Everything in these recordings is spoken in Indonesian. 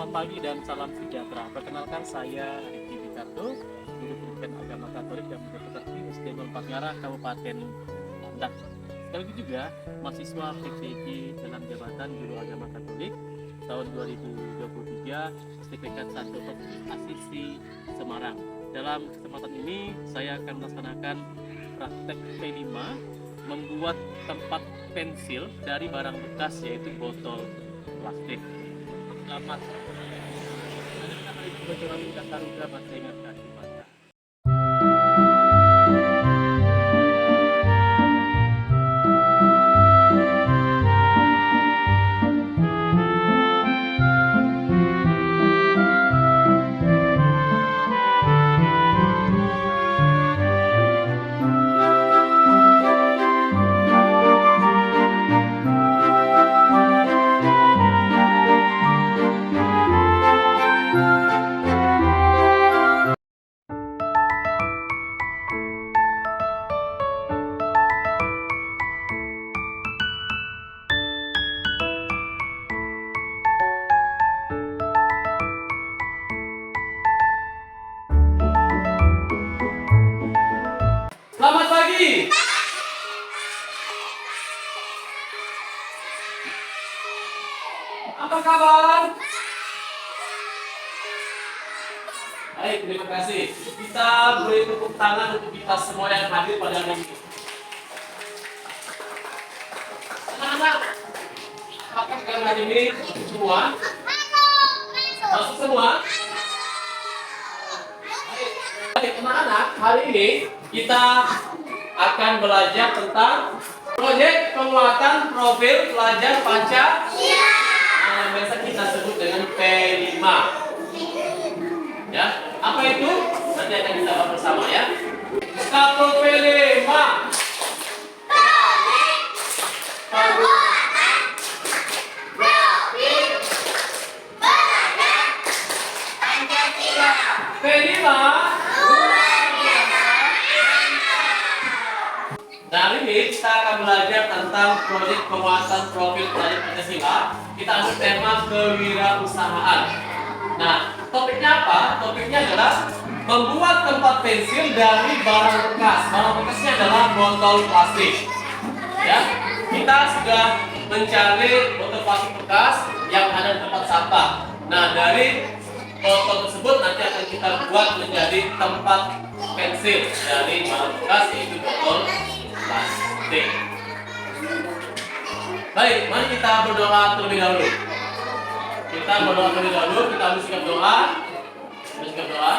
Selamat pagi dan salam sejahtera. Perkenalkan saya Riki Wikarto, guru pendidikan agama Katolik dan Protestanti Muslim Pangarah Kabupaten Landak. Sekali lagi juga mahasiswa PPG dalam jabatan Guru Agama Katolik tahun 2023 Sertifikat 1 Asisi Semarang. Dalam kesempatan ini saya akan melaksanakan praktek P5 membuat tempat pensil dari barang bekas yaitu botol plastik. Selamat. Bocoran kata Rudra masih ingatkan dibaca. Selamat pagi. Apa kabar? Baik, terima kasih. Kita beri tepuk tangan untuk kita semua yang hadir pada hari ini. Anak-anak, apakah kalian hari ini semua? Masuk semua? Baik, anak-anak, hari ini kita akan belajar tentang proyek penguatan profil pelajar Pancasila. Yang biasa kita sebut dengan P5. Ya, apa itu? Nanti akan kita bahas bersama ya. Satu P5. Penguatan profil pelajar Pancasila. P5. Nah, hari ini kita akan belajar tentang proyek penguatan profil pelajar Pancasila. Kita ambil tema kewirausahaan. Nah, topiknya apa? Topiknya adalah membuat tempat pensil dari barang bekas. Barang bekasnya adalah botol plastik. Ya, kita sudah mencari botol plastik bekas yang ada di tempat sampah. Nah, dari botol tersebut nanti akan kita buat menjadi tempat pensil dari barang bekas yaitu botol plastik. Baik, mari kita berdoa terlebih dahulu. Kita berdoa terlebih dahulu, kita ambil sikap doa. Ambil sikap doa.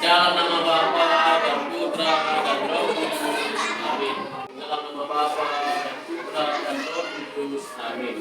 Dalam nama Bapa dan Putra dan Roh Kudus. Amin. Dalam nama Bapa dan Putra dan Roh Kudus. Amin.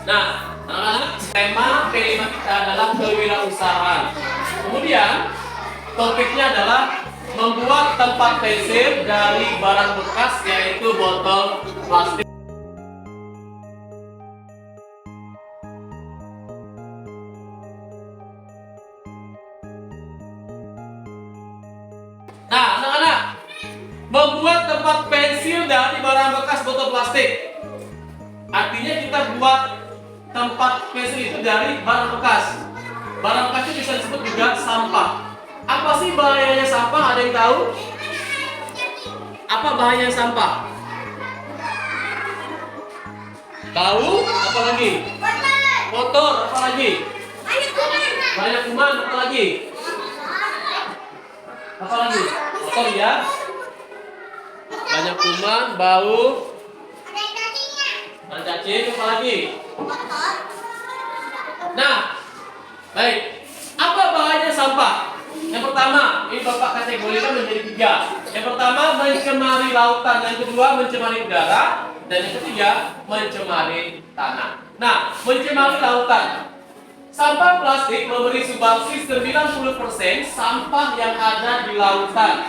Nah, anak-anak, tema P5 kita adalah kewirausahaan. Kemudian topiknya adalah membuat tempat pensil dari barang bekas yaitu botol plastik. Nah, anak-anak, membuat tempat pensil dari barang bekas botol plastik. Artinya kita buat tempat pensil itu dari barang bekas. Barang bekas itu bisa disebut juga sampah. Apa sih bahayanya sampah? Ada yang tahu? Apa bahaya sampah? Tahu? Apa lagi? Kotor. Apa lagi? Banyak kuman. Apa lagi? Apa lagi? Kotor ya. Banyak kuman, bau. Ada cacing. Apa lagi? Nah, baik. Apa bahaya sampah? Yang pertama, ini Bapak kategorikan menjadi 3. Yang pertama, mencemari lautan. Yang kedua, mencemari udara. Dan yang ketiga, mencemari tanah. Nah, mencemari lautan. Sampah plastik memberi sumbangsi 90% sampah yang ada di lautan.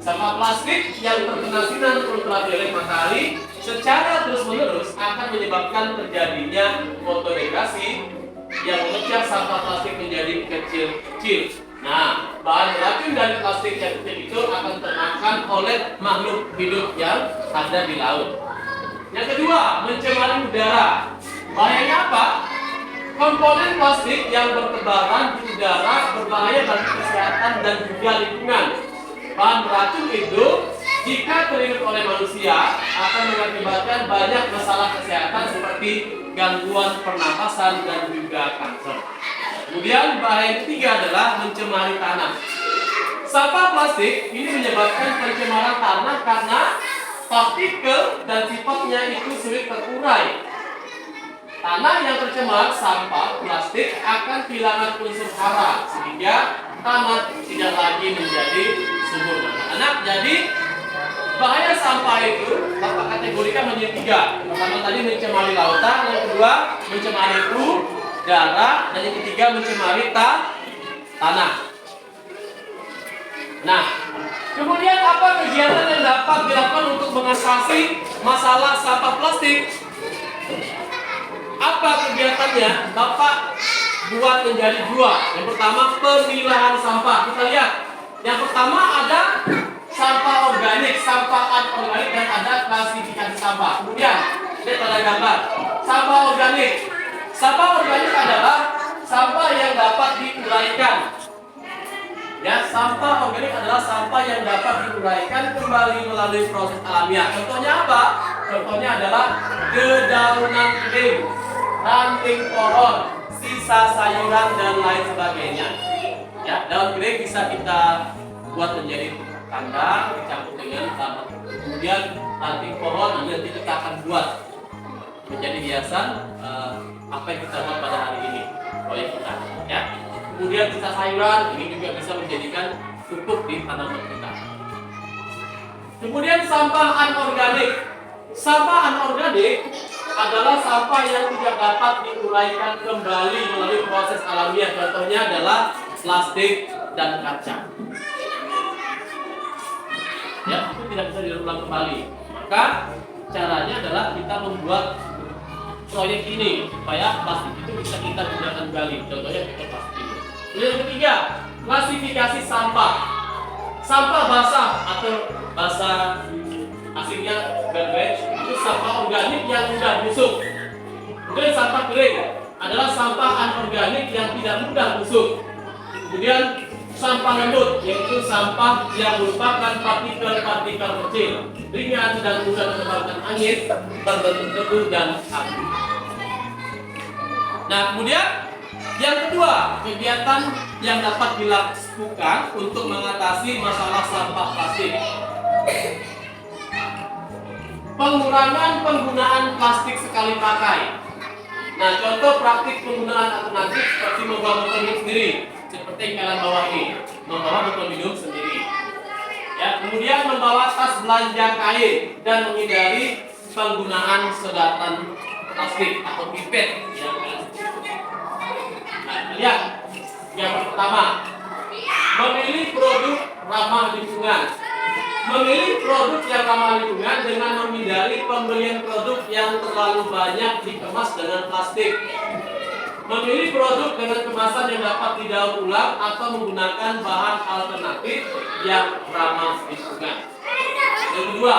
Sampah plastik yang terkena sinar ultraviolet matahari secara terus-menerus akan menyebabkan terjadinya fotodegradasi yang memecah sampah plastik menjadi kecil-kecil. Nah, bahan beracun dari plastik yang kecil itu akan termakan oleh makhluk hidup yang ada di laut. Yang kedua, mencemari udara. Bahayanya apa? Komponen plastik yang bertebaran di udara berbahaya bagi kesehatan dan juga lingkungan. Bahan beracun itu jika terhirup oleh manusia akan mengakibatkan banyak masalah kesehatan seperti gangguan pernapasan dan juga kanker. Kemudian bahaya yang ketiga adalah mencemari tanah. Sampah plastik ini menyebabkan pencemaran tanah karena partikel dan sifatnya itu sulit terurai. Tanah yang tercemar sampah plastik akan kehilangan unsur hara sehingga tanah tidak lagi menjadi subur. Anak, jadi bahaya sampah itu dapat kategorikan menjadi tiga. Pertama tadi mencemari lautan, yang kedua mencemari udara, dan yang ketiga mencemari tanah. Nah, kemudian apa kegiatan yang dapat dilakukan untuk mengatasi masalah sampah plastik? Apa kegiatannya? Bapak buat menjadi dua. Yang pertama pemilahan sampah. Kita lihat. Yang pertama ada sampah organik, sampah anorganik, dan ada klasifikasi sampah. Kemudian lihat pada gambar. Sampah organik. Sampah organik adalah sampah yang dapat diuraikan. Ya, sampah organik adalah sampah yang dapat diuraikan kembali melalui proses alamiah. Contohnya apa? Contohnya adalah dedaunan kering, ranting pohon, sisa sayuran, dan lain sebagainya. Ya, daun kering bisa kita buat menjadi kandang, dicampur dengan tanah. Kemudian ranting pohon nanti kita akan buat menjadi hiasan apa yang kita buat pada hari ini, proyek kita. Ya. Kemudian sisa sayuran ini juga bisa menjadikan pupuk di tanaman kita. Kemudian sampah anorganik. Sampah anorganik adalah sampah yang tidak dapat diuraikan kembali melalui proses alamiah. Contohnya adalah plastik dan kaca. Ya, itu tidak bisa diulang kembali. Maka caranya adalah kita membuat proyek ini supaya plastik itu bisa kita gunakan kembali. Contohnya kita plastik. Yang ketiga, klasifikasi sampah. Sampah basah atau bahasa aslinya garbage itu sampah organik yang mudah busuk. Kemudian sampah kering adalah sampah anorganik yang tidak mudah busuk. Kemudian sampah lembut yaitu sampah yang merupakan partikel-partikel kecil, ringan dan mudah terbawa angin, berbentuk debu dan abu. Nah, kemudian yang kedua, kegiatan yang dapat dilakukan untuk mengatasi masalah sampah plastik. Pengurangan penggunaan plastik sekali pakai. Nah, contoh praktik penggunaan alternatif seperti membawa botol minum sendiri, seperti yang kalian bawa ini, membawa botol minum sendiri. Ya, kemudian membawa tas belanja kain dan menghindari penggunaan sedotan plastik atau pipet yang lihat, yang pertama, memilih produk ramah lingkungan. Memilih produk yang ramah lingkungan dengan menghindari pembelian produk yang terlalu banyak dikemas dengan plastik. Memilih produk dengan kemasan yang dapat didaur ulang atau menggunakan bahan alternatif yang ramah lingkungan. Yang kedua,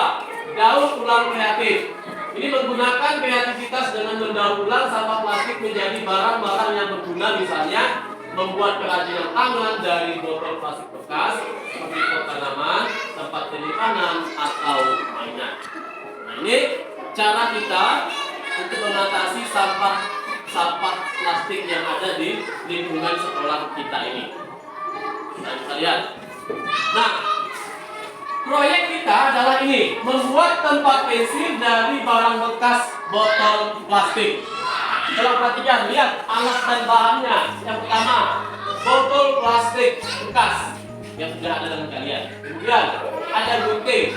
daur ulang kreatif. Ini menggunakan kreativitas dengan mendaur ulang sampah plastik menjadi barang-barang yang berguna, misalnya membuat kerajinan tangan dari botol plastik bekas seperti pot tanaman, tempat penyimpanan, atau mainan. Nah, ini cara kita untuk mengatasi sampah plastik yang ada di lingkungan sekolah kita ini. Kita lihat. Nah, proyek kita adalah ini, membuat tempat pensil dari barang bekas botol plastik. Kalau perhatikan, lihat alat dan bahannya. Yang pertama, botol plastik bekas yang sudah ada dalam kalian. Kemudian ada gunting.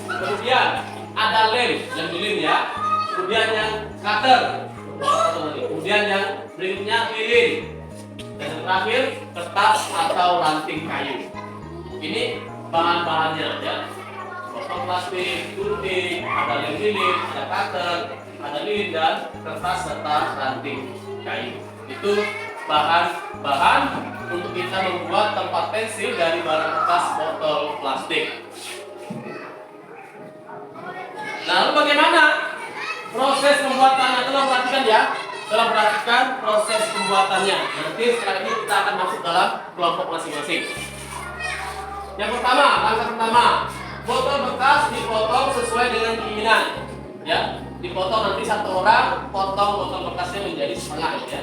Kemudian ada lem yang lilin ya. Kemudian yang cutter. Kemudian yang berikutnya lilin. Dan yang terakhir kertas atau ranting kayu. Ini bahan-bahannya ya. Botol plastik, gunting, ada lem lilin, ada cutter, ada lilin dan kertas serta ranting kayu. Itu bahan-bahan untuk kita membuat tempat pensil dari barang bekas botol plastik. Lalu bagaimana proses pembuatannya. Tolong perhatikan ya. Tolong perhatikan proses pembuatannya. Nanti setelah ini kita akan masuk dalam kelompok masing-masing. Yang pertama, langkah pertama, botol bekas dipotong sesuai dengan keinginan. Ya, dipotong nanti satu orang potong botol bekasnya menjadi setengah ya.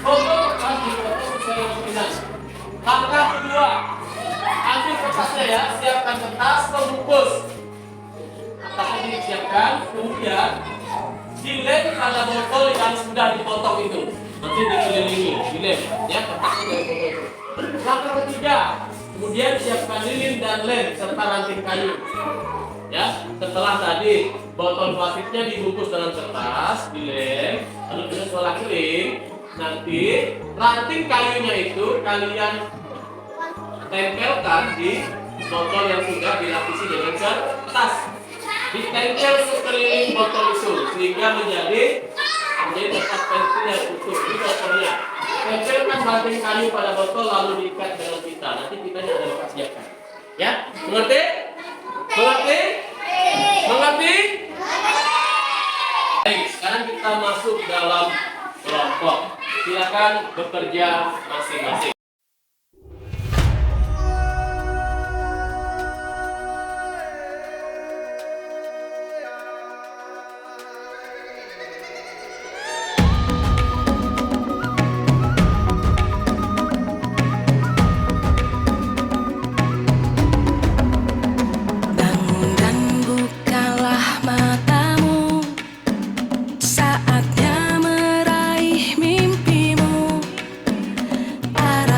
Botol bekas dipotong sesuai dengan keinginan. Langkah kedua, ambil kertasnya ya, siapkan kertas pembungkus. Kertasnya disiapkan, kemudian dilem pada botol yang sudah dipotong itu. Nanti dikelilingi, dilem ya, kertasnya dipotong itu. Langkah ketiga, kemudian siapkan lilin dan lem serta ranting kayu. Ya, setelah tadi botol plastiknya dibungkus dengan kertas, dilem, lalu kemudian setelah kering, nanti ranting kayunya itu kalian tempelkan di botol yang sudah dilapisi dengan kertas. Ditempel sekeliling botol itu sehingga menjadi tempat pensil yang utuh di botolnya. Tempelkan ranting kayu pada botol lalu diikat dengan pita. Nanti pitanya ada lepas siapkan. Ya, mengerti? Mengerti? Mengerti? Baik, sekarang kita masuk dalam kelompok. Silakan bekerja masing-masing. Bangun dan bukalah matamu, saatnya meraih mimpimu. Para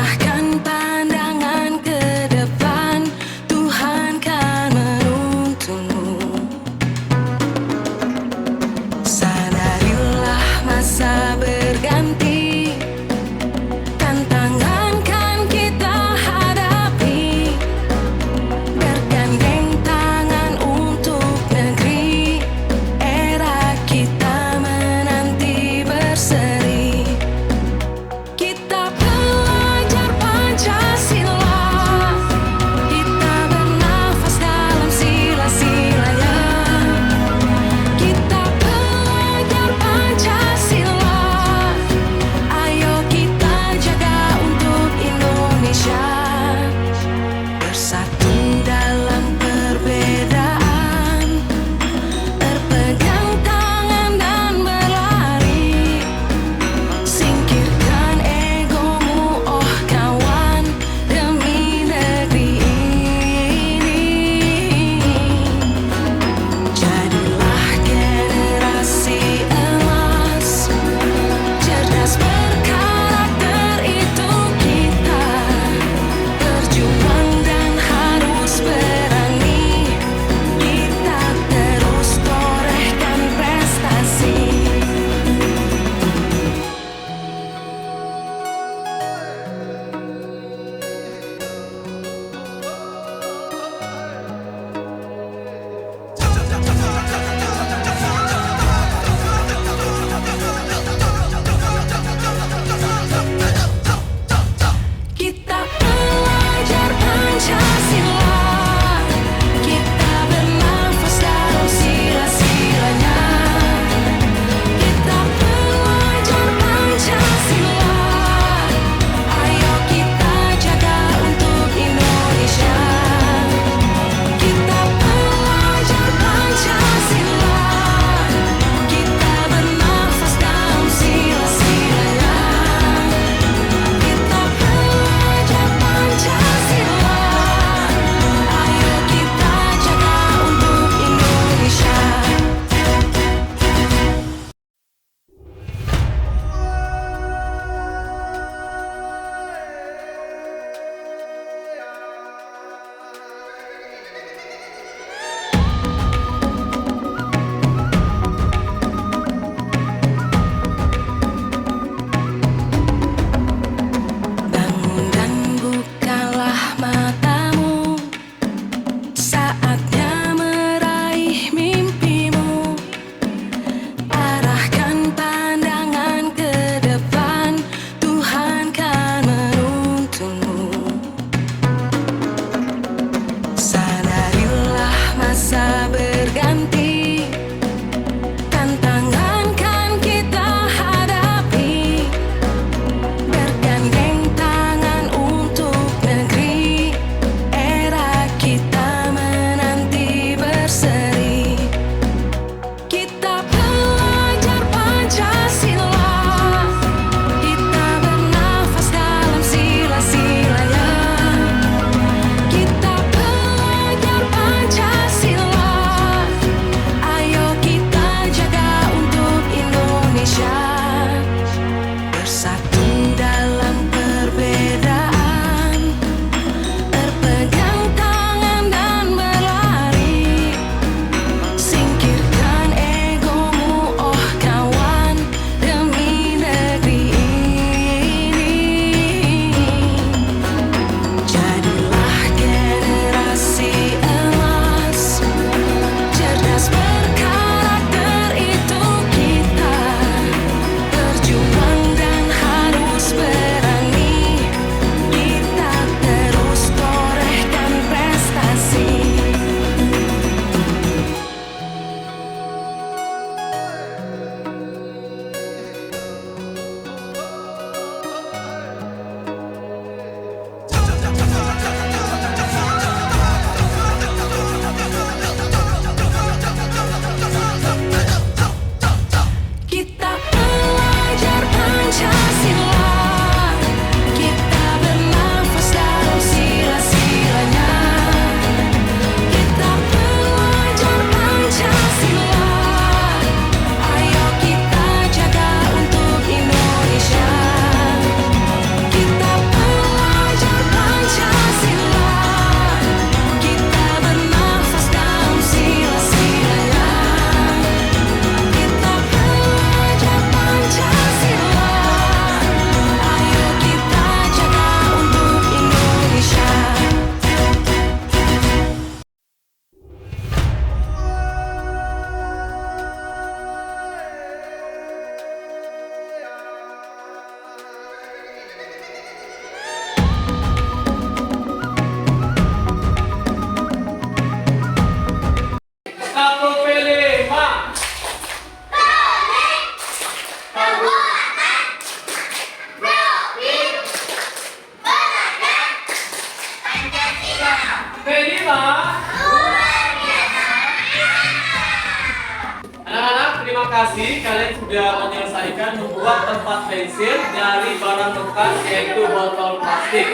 kasih kalian sudah menyelesaikan membuat tempat pensil dari barang bekas yaitu botol plastik.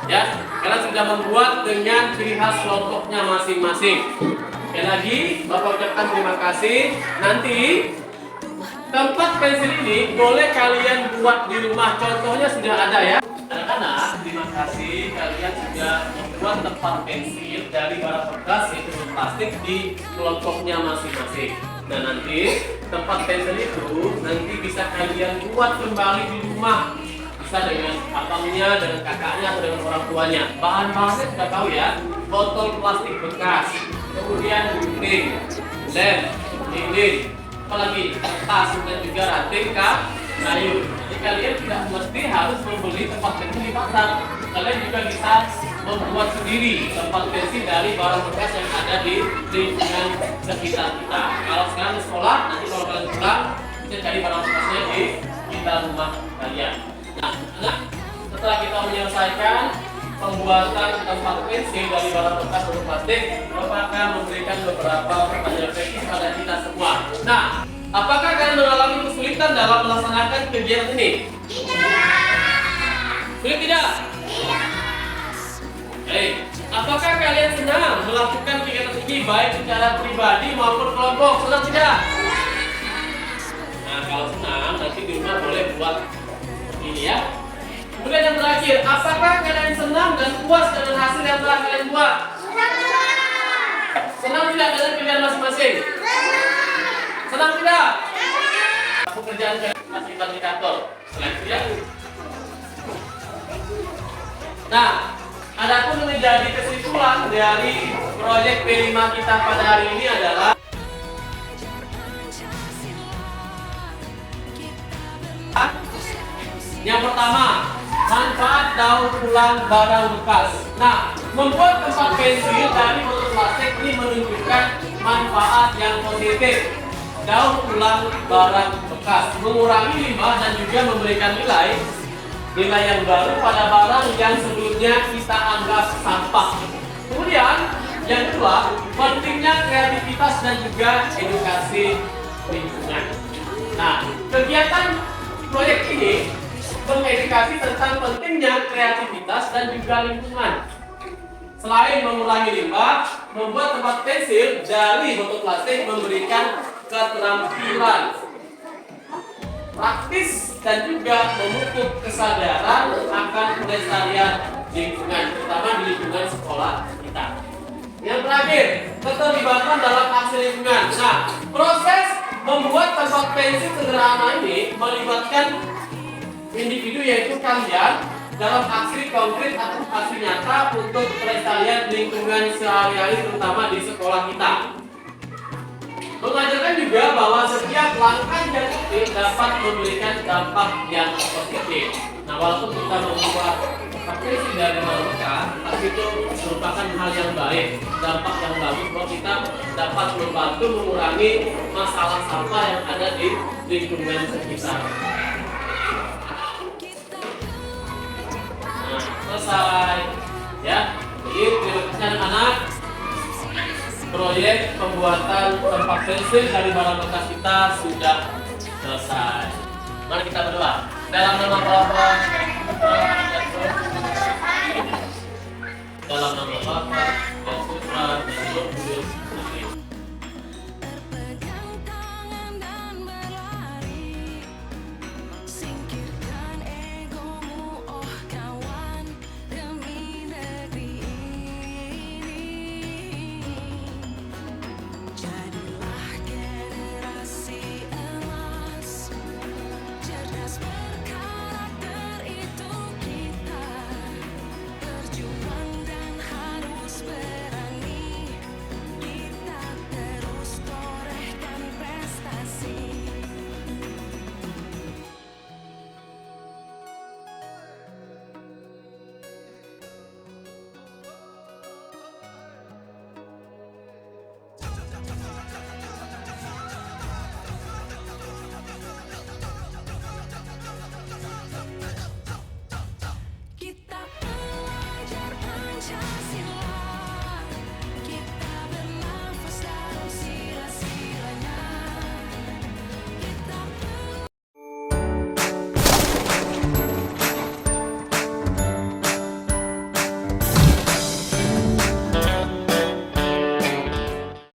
Ya, kalian sudah membuat dengan ciri khas kelompoknya masing-masing. Sekali lagi, Bapak ucapkan terima kasih. Nanti tempat pensil ini boleh kalian buat di rumah. Contohnya sudah ada ya. Anak-anak, terima kasih kalian sudah membuat tempat pensil dari barang bekas yaitu plastik di kelompoknya masing-masing. Nah, nanti tempat pensil itu nanti bisa kalian buat kembali di rumah. Bisa dengan abangnya, dengan kakaknya, atau dengan orang tuanya. Bahan-bahannya sudah tahu ya. Botol plastik bekas, kemudian gunting, lem, lilin, apalagi kertas dan juga ranting kayu. Jadi kalian tidak mesti harus membeli tempat pensil di pasar. Kalian juga bisa membuat sendiri tempat pensil dari barang bekas yang ada di lingkungan sekitar kita. Kalau sekarang di sekolah, nanti kalau kalian pulang bisa cari barang bekasnya di sekitar rumah kalian. Nah, setelah kita menyelesaikan pembuatan tempat pensil dari barang bekas untuk plastik, Bapak akan memberikan beberapa pertanyaan refleksi pada kita semua. Nah, apakah kalian mengalami kesulitan dalam melaksanakan kegiatan ini? Sulit tidak? Oke. Apakah kalian senang melakukan kegiatan ini baik secara pribadi maupun kelompok? Senang tidak? Nah, kalau senang, nanti di rumah boleh buat ini ya. Kemudian yang terakhir, apakah kalian senang dan puas dengan hasil yang telah kalian buat? Senang tidak dengan kerjaan masing-masing? Senang tidak? Pekerjaan kalian kasih indikator. Selain itu ya. Nah, adapun menjadi kesimpulan dari proyek P5 kita pada hari ini adalah yang pertama, manfaat daur ulang barang bekas. Nah, membuat tempat pensil dari botol plastik ini menunjukkan manfaat yang positif. Daur ulang barang bekas, mengurangi limbah dan juga memberikan nilai yang baru pada barang yang sebelumnya kita anggap sampah. Kemudian, yang kedua, pentingnya kreativitas dan juga edukasi lingkungan. Nah, kegiatan proyek ini mengedukasi tentang pentingnya kreativitas dan juga lingkungan. Selain mengurangi limbah, membuat tempat pensil dari botol plastik memberikan keterampilan praktis dan juga memupuk kesadaran akan pelestarian lingkungan, terutama di lingkungan sekolah kita. Yang terakhir, keterlibatan dalam aksi lingkungan. Nah, proses membuat tempat pensil sederhana ini melibatkan individu yaitu kalian dalam aksi konkret atau aksi nyata untuk pelestarian lingkungan sehari-hari terutama di sekolah kita. Mengajarkan juga bahwa setiap langkah yang kecil dapat memberikan dampak yang positif. Nah, walaupun kita membuat pensil dari barang bekas, tapi itu merupakan hal yang baik, dampak yang bagus bahwa kita dapat membantu mengurangi masalah sampah yang ada di lingkungan sekitar. Nah, selesai ya. Jadi terima kasih anak-anak. Proyek pembuatan tempat pensil dari barang bekas kita sudah selesai. Mari kita berdoa. Dalam nama Bapa